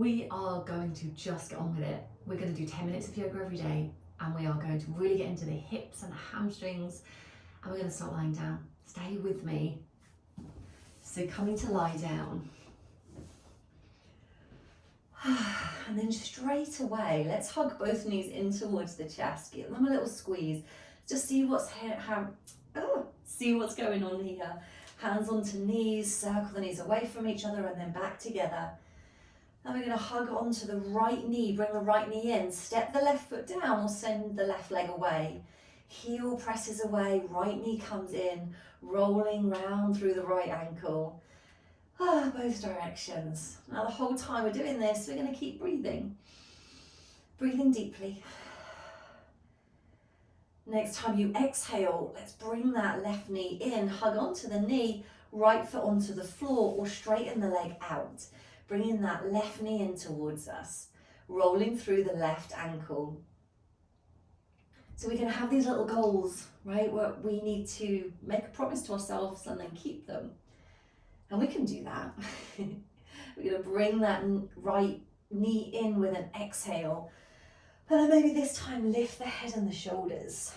We are going to just get on with it. We're going to do 10 minutes of yoga every day, and we are going to really get into the hips and the hamstrings, and we're going to start lying down. Stay with me. So coming to lie down. And then straight away, let's hug both knees in towards the chest. Give them a little squeeze. Just see what's see what's going on here. Hands onto knees, circle the knees away from each other and then back together. Now we're going to hug onto the right knee, bring the right knee in, step the left foot down or send the left leg away. Heel presses away, right knee comes in, rolling round through the right ankle. Both directions. Now the whole time we're doing this, we're going to keep breathing. Breathing deeply. Next time you exhale, let's bring that left knee in, hug onto the knee, right foot onto the floor or straighten the leg out. Bringing that left knee in towards us, rolling through the left ankle. So we can have these little goals, right, where we need to make a promise to ourselves and then keep them. And we can do that. We're going to bring that right knee in with an exhale. And then maybe this time lift the head and the shoulders.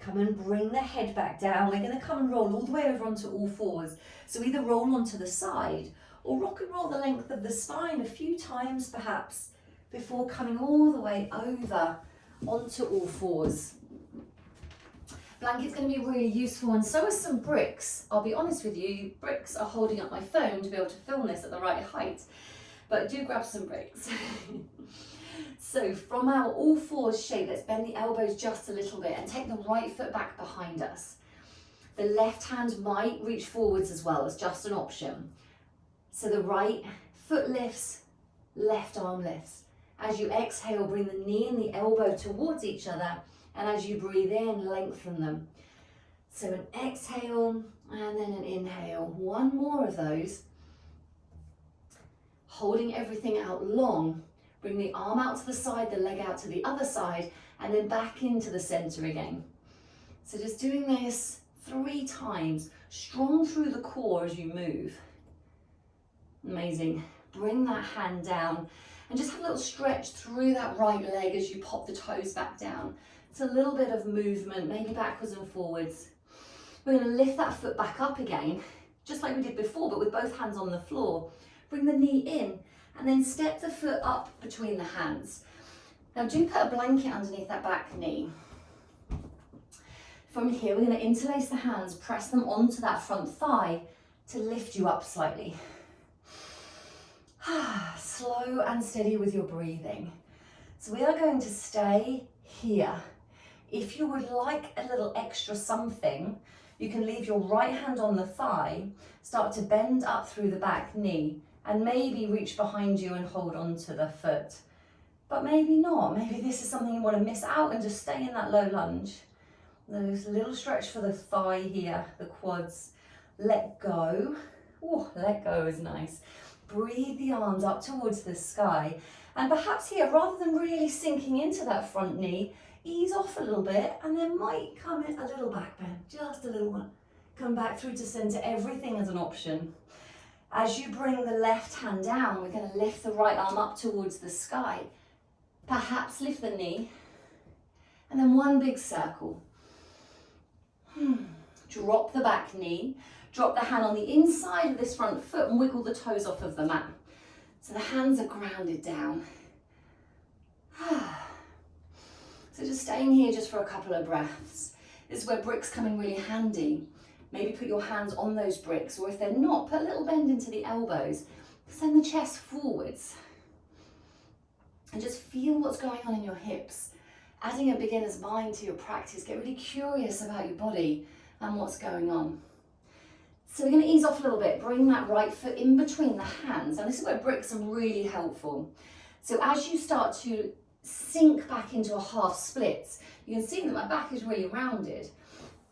Come and bring the head back down. We're going to come and roll all the way over onto all fours. So either roll onto the side or rock and roll the length of the spine a few times perhaps before coming all the way over onto all fours. Blanket's going to be really useful, and so are some bricks. I'll be honest with you, bricks are holding up my phone to be able to film this at the right height, but do grab some bricks. So from our all fours shape, let's bend the elbows just a little bit and take the right foot back behind us. The left hand might reach forwards as well, as just an option. So the right foot lifts, left arm lifts. As you exhale, bring the knee and the elbow towards each other, and as you breathe in, lengthen them. So an exhale and then an inhale. One more of those. Holding everything out long. Bring the arm out to the side, the leg out to the other side, and then back into the center again. So just doing this 3 times, strong through the core as you move. Amazing. Bring that hand down and just have a little stretch through that right leg as you pop the toes back down. It's a little bit of movement, maybe backwards and forwards. We're going to lift that foot back up again, just like we did before, but with both hands on the floor. Bring the knee in and then step the foot up between the hands. Now do put a blanket underneath that back knee. From here, we're going to interlace the hands, press them onto that front thigh to lift you up slightly. Slow and steady with your breathing. So we are going to stay here. If you would like a little extra something, you can leave your right hand on the thigh, start to bend up through the back knee, and maybe reach behind you and hold on to the foot. But maybe not. Maybe this is something you want to miss out and just stay in that low lunge. There's a little stretch for the thigh here, the quads. Let go. Oh, let go is nice. Breathe the arms up towards the sky. And perhaps here, rather than really sinking into that front knee, ease off a little bit and then might come in a little back bend, just a little one. Come back through to center, everything as an option. As you bring the left hand down, we're going to lift the right arm up towards the sky. Perhaps lift the knee and then one big circle. Drop the back knee. Drop the hand on the inside of this front foot and wiggle the toes off of the mat. So the hands are grounded down. So just staying here just for a couple of breaths. This is where bricks come in really handy. Maybe put your hands on those bricks, or if they're not, put a little bend into the elbows. Send the chest forwards. And just feel what's going on in your hips. Adding a beginner's mind to your practice. Get really curious about your body and what's going on. So we're going to ease off a little bit, bring that right foot in between the hands. And this is where bricks are really helpful. So as you start to sink back into a half split, you can see that my back is really rounded.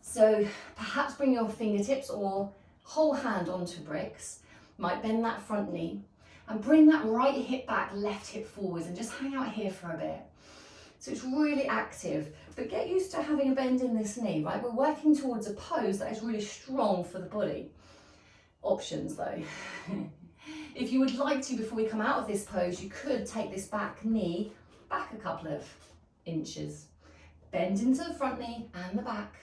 So perhaps bring your fingertips or whole hand onto bricks. Might bend that front knee and bring that right hip back, left hip forwards, and just hang out here for a bit. So it's really active, but get used to having a bend in this knee, right? We're working towards a pose that is really strong for the body. Options though. If you would like to, before we come out of this pose, you could take this back knee back a couple of inches. Bend into the front knee and the back.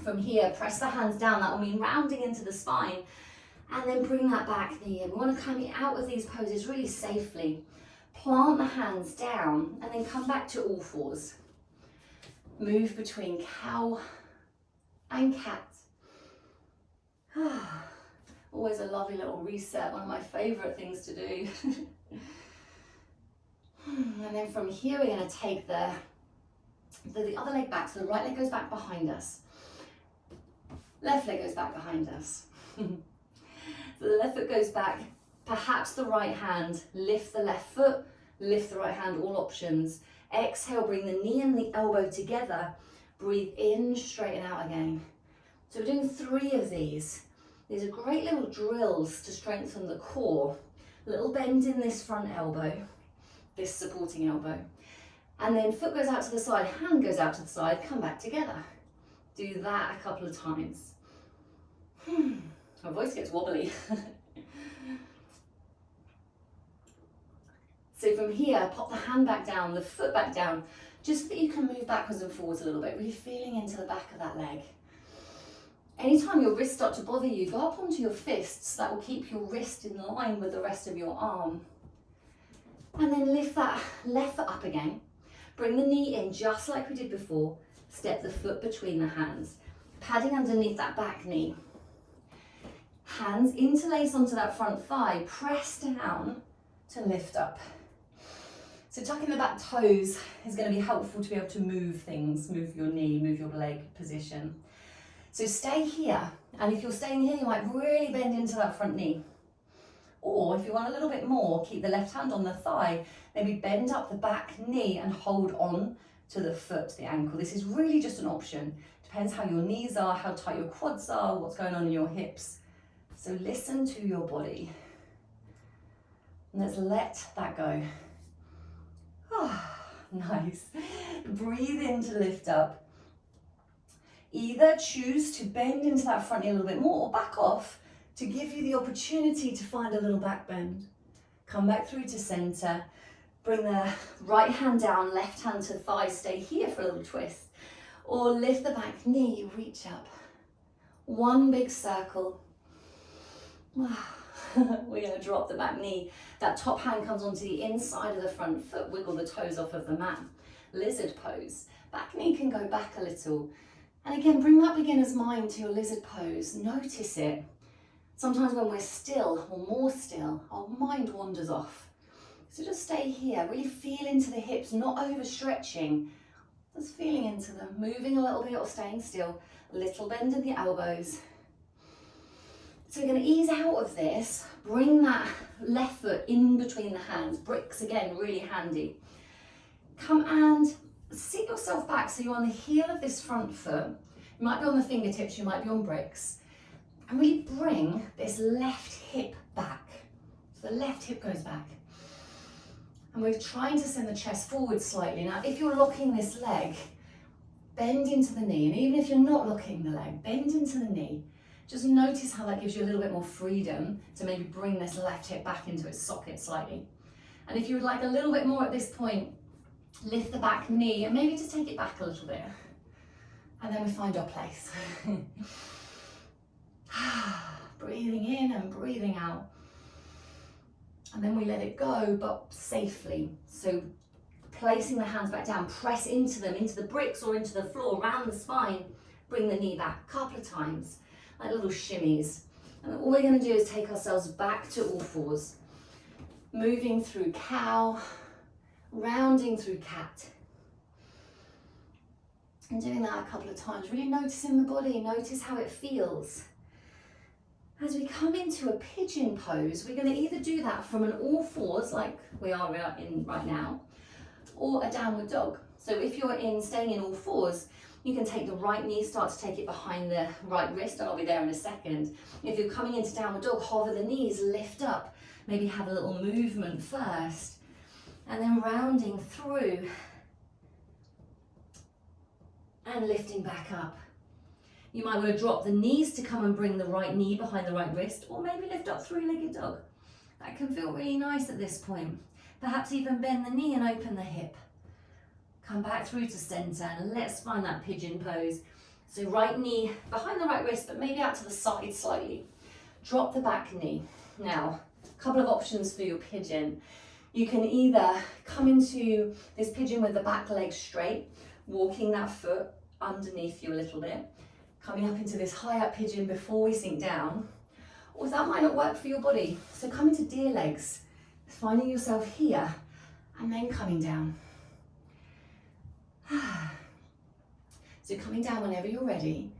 From here, press the hands down. That will mean rounding into the spine. And then bring that back knee in. We want to come out of these poses really safely. Plant the hands down and then come back to all fours. Move between cow and cat. Always a lovely little reset, one of my favourite things to do. And then from here, we're going to take the other leg back. So the right leg goes back behind us. Left leg goes back behind us. So the left foot goes back, perhaps the right hand, lift the left foot, lift the right hand, all options. Exhale, bring the knee and the elbow together. Breathe in, straighten out again. So we're doing 3 of these. These are great little drills to strengthen the core. A little bend in this front elbow, this supporting elbow. And then foot goes out to the side, hand goes out to the side, come back together. Do that a couple of times. My voice gets wobbly. So from here, pop the hand back down, the foot back down, just so that you can move backwards and forwards a little bit, really feeling into the back of that leg. Anytime your wrists start to bother you, go up onto your fists. That will keep your wrist in line with the rest of your arm. And then lift that left foot up again. Bring the knee in just like we did before. Step the foot between the hands. Padding underneath that back knee. Hands interlace onto that front thigh. Press down to lift up. So tucking the back toes is going to be helpful to be able to move things, move your knee, move your leg position. So stay here, and if you're staying here, you might really bend into that front knee. Or if you want a little bit more, keep the left hand on the thigh, maybe bend up the back knee and hold on to the foot, the ankle. This is really just an option. Depends how your knees are, how tight your quads are, what's going on in your hips. So listen to your body. And let's let that go. Nice. Breathe in to lift up. Either choose to bend into that front knee a little bit more or back off to give you the opportunity to find a little back bend. Come back through to center. Bring the right hand down, left hand to thigh. Stay here for a little twist. Or lift the back knee, reach up. One big circle. We're going to drop the back knee. That top hand comes onto the inside of the front foot. Wiggle the toes off of the mat. Lizard pose. Back knee can go back a little. And again, bring that beginner's mind to your lizard pose. Notice it. Sometimes when we're still or more still, our mind wanders off. So just stay here. Really feel into the hips, not overstretching. Just feeling into them. Moving a little bit or staying still. Little bend in the elbows. So we're going to ease out of this, bring that left foot in between the hands. Bricks, again, really handy. Come and sit yourself back so you're on the heel of this front foot. You might be on the fingertips, you might be on bricks. And really bring this left hip back. So the left hip goes back. And we're trying to send the chest forward slightly. Now, if you're locking this leg, bend into the knee. And even if you're not locking the leg, bend into the knee. Just notice how that gives you a little bit more freedom to maybe bring this left hip back into its socket slightly. And if you would like a little bit more at this point, lift the back knee and maybe just take it back a little bit. And then we find our place. Breathing in and breathing out. And then we let it go, but safely. So placing the hands back down, press into them, into the bricks or into the floor, around the spine. Bring the knee back a couple of times. Like little shimmies. And all we're going to do is take ourselves back to all fours. Moving through cow, rounding through cat. And doing that a couple of times. Really noticing the body, notice how it feels. As we come into a pigeon pose, we're going to either do that from an all fours, like we are in right now, or a downward dog. So if you're staying in all fours, you can take the right knee, start to take it behind the right wrist, and I'll be there in a second. If you're coming into downward dog, hover the knees, lift up, maybe have a little movement first, and then rounding through and lifting back up. You might want to drop the knees to come and bring the right knee behind the right wrist, or maybe lift up three-legged dog. That can feel really nice at this point. Perhaps even bend the knee and open the hip. Come back through to center and let's find that pigeon pose. So right knee behind the right wrist, but maybe out to the side slightly. Drop the back knee. Now, a couple of options for your pigeon. You can either come into this pigeon with the back leg straight, walking that foot underneath you a little bit, coming up into this high up pigeon before we sink down, or that might not work for your body. So come into deer legs, finding yourself here, and then coming down. So coming down whenever you're ready,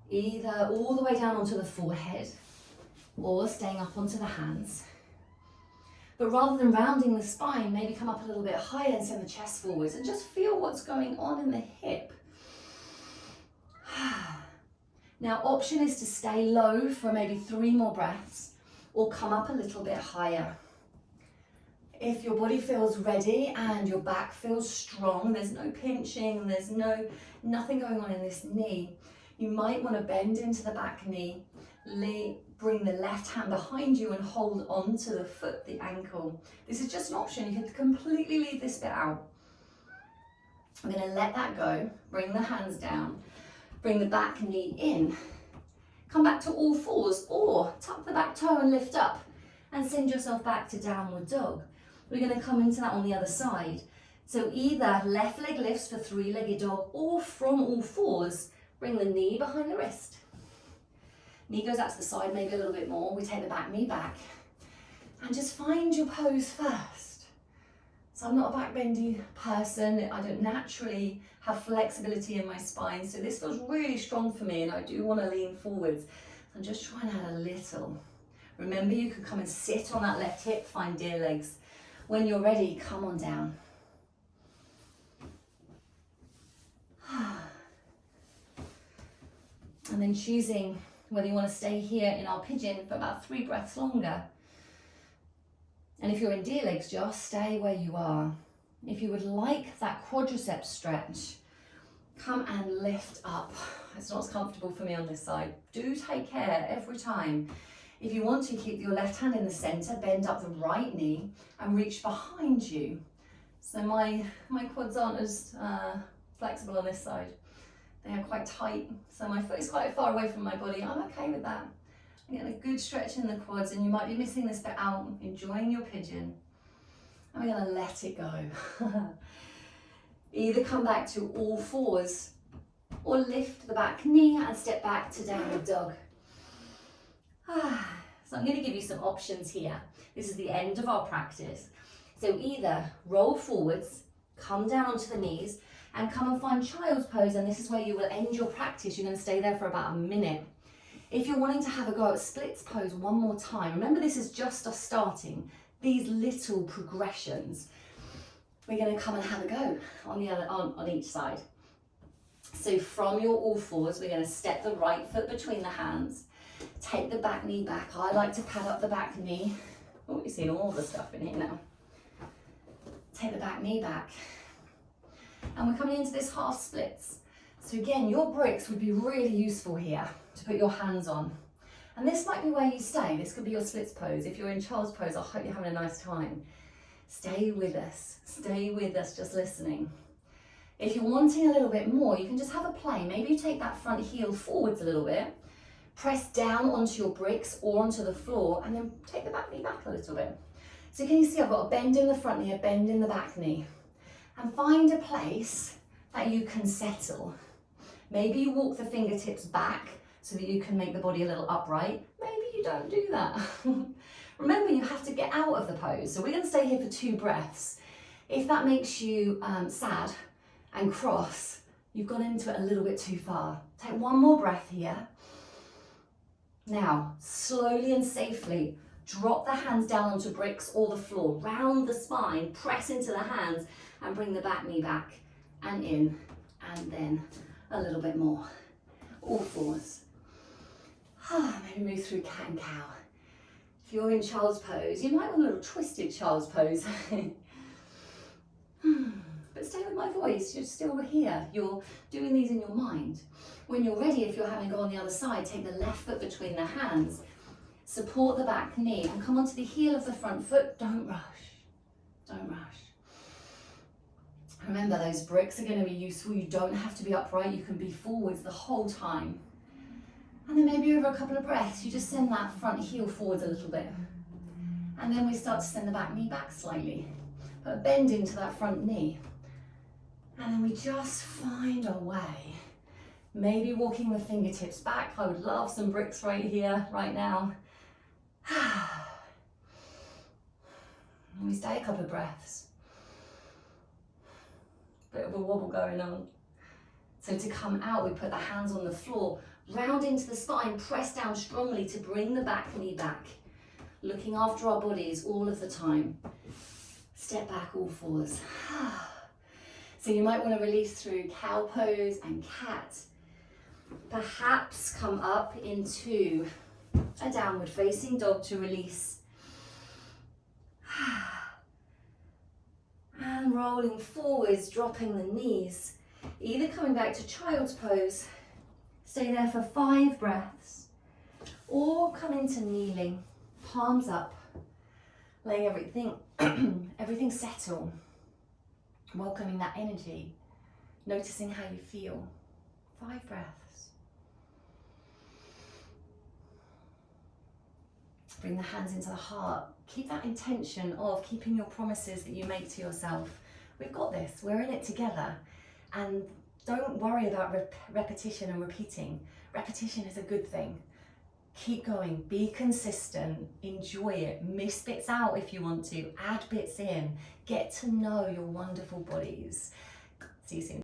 either all the way down onto the forehead, or staying up onto the hands. But rather than rounding the spine, maybe come up a little bit higher and send the chest forwards and just feel what's going on in the hip. Now, option is to stay low for maybe 3 more breaths or come up a little bit higher. If your body feels ready and your back feels strong, there's no pinching, there's nothing going on in this knee, you might want to bend into the back knee, bring the left hand behind you and hold on to the foot, the ankle. This is just an option. You can completely leave this bit out. I'm going to let that go. Bring the hands down. Bring the back knee in. Come back to all fours or tuck the back toe and lift up and send yourself back to downward dog. We're going to come into that on the other side. So either left leg lifts for three-legged dog or from all fours, bring the knee behind the wrist. Knee goes out to the side, maybe a little bit more. We take the back knee back and just find your pose first. So I'm not a back bendy person. I don't naturally have flexibility in my spine. So this feels really strong for me and I do want to lean forwards. I'm just trying to add a little. Remember, you can come and sit on that left hip, find deer legs. When you're ready, come on down. And then choosing whether you want to stay here in our pigeon for about 3 breaths longer. And if you're in deer legs, just stay where you are. If you would like that quadriceps stretch, come and lift up. It's not as comfortable for me on this side. Do take care every time. If you want to, keep your left hand in the center, bend up the right knee and reach behind you. So my quads aren't as flexible on this side. They are quite tight, so my foot is quite far away from my body. I'm okay with that. I'm getting a good stretch in the quads and you might be missing this bit out, enjoying your pigeon. And we're gonna let it go. Either come back to all fours or lift the back knee and step back to downward dog. So I'm gonna give you some options here. This is the end of our practice. So either roll forwards, come down onto the knees, and come and find child's pose, and this is where you will end your practice. You're going to stay there for about a minute. If you're wanting to have a go at splits pose one more time, remember this is just us starting these little progressions. We're going to come and have a go on each side. So from your all fours, we're going to step the right foot between the hands, take the back knee back. I like to pad up the back knee. Oh, you're seeing all the stuff in here now. Take the back knee back. And we're coming into this half splits. So again, your bricks would be really useful here to put your hands on. And this might be where you stay. This could be your splits pose. If you're in child's pose, I hope you're having a nice time. Stay with us, just listening. If you're wanting a little bit more, you can just have a play. Maybe you take that front heel forwards a little bit, press down onto your bricks or onto the floor, and then take the back knee back a little bit. So can you see I've got a bend in the front knee, a bend in the back knee. And find a place that you can settle. Maybe you walk the fingertips back so that you can make the body a little upright. Maybe you don't do that. Remember, you have to get out of the pose. So we're going to stay here for 2 breaths. If that makes you sad and cross, you've gone into it a little bit too far. Take 1 more breath here. Now, slowly and safely, drop the hands down onto bricks or the floor. Round the spine, press into the hands, and bring the back knee back and in, and then a little bit more. All fours. Maybe move through cat and cow. If you're in child's pose, you might want a little twisted child's pose. But But stay with my voice, you're still here. You're doing these in your mind. When you're ready, if you're having to go on the other side, take the left foot between the hands, support the back knee and come onto the heel of the front foot. Don't rush, don't rush. Remember, those bricks are going to be useful. You don't have to be upright. You can be forwards the whole time. And then maybe over a couple of breaths, you just send that front heel forwards a little bit. And then we start to send the back knee back slightly. Put a bend into that front knee. And then we just find our way. Maybe walking the fingertips back. I would love some bricks right here, right now. And we stay a couple of breaths. Bit of a wobble going on. So to come out, we put the hands on the floor, round into the spine, press down strongly to bring the back knee back. Looking after our bodies all of the time. Step back, all fours. So you might want to release through cow pose and cat. Perhaps come up into a downward facing dog to release. And rolling forwards, dropping the knees. Either coming back to child's pose, stay there for 5 breaths, or come into kneeling, palms up, letting everything settle, welcoming that energy, noticing how you feel. 5 breaths. Bring the hands into the heart. Keep that intention of keeping your promises that you make to yourself. We've got this, we're in it together. And don't worry about repetition and repeating. Repetition is a good thing. Keep going, be consistent, enjoy it, miss bits out if you want to, add bits in, get to know your wonderful bodies. See you soon.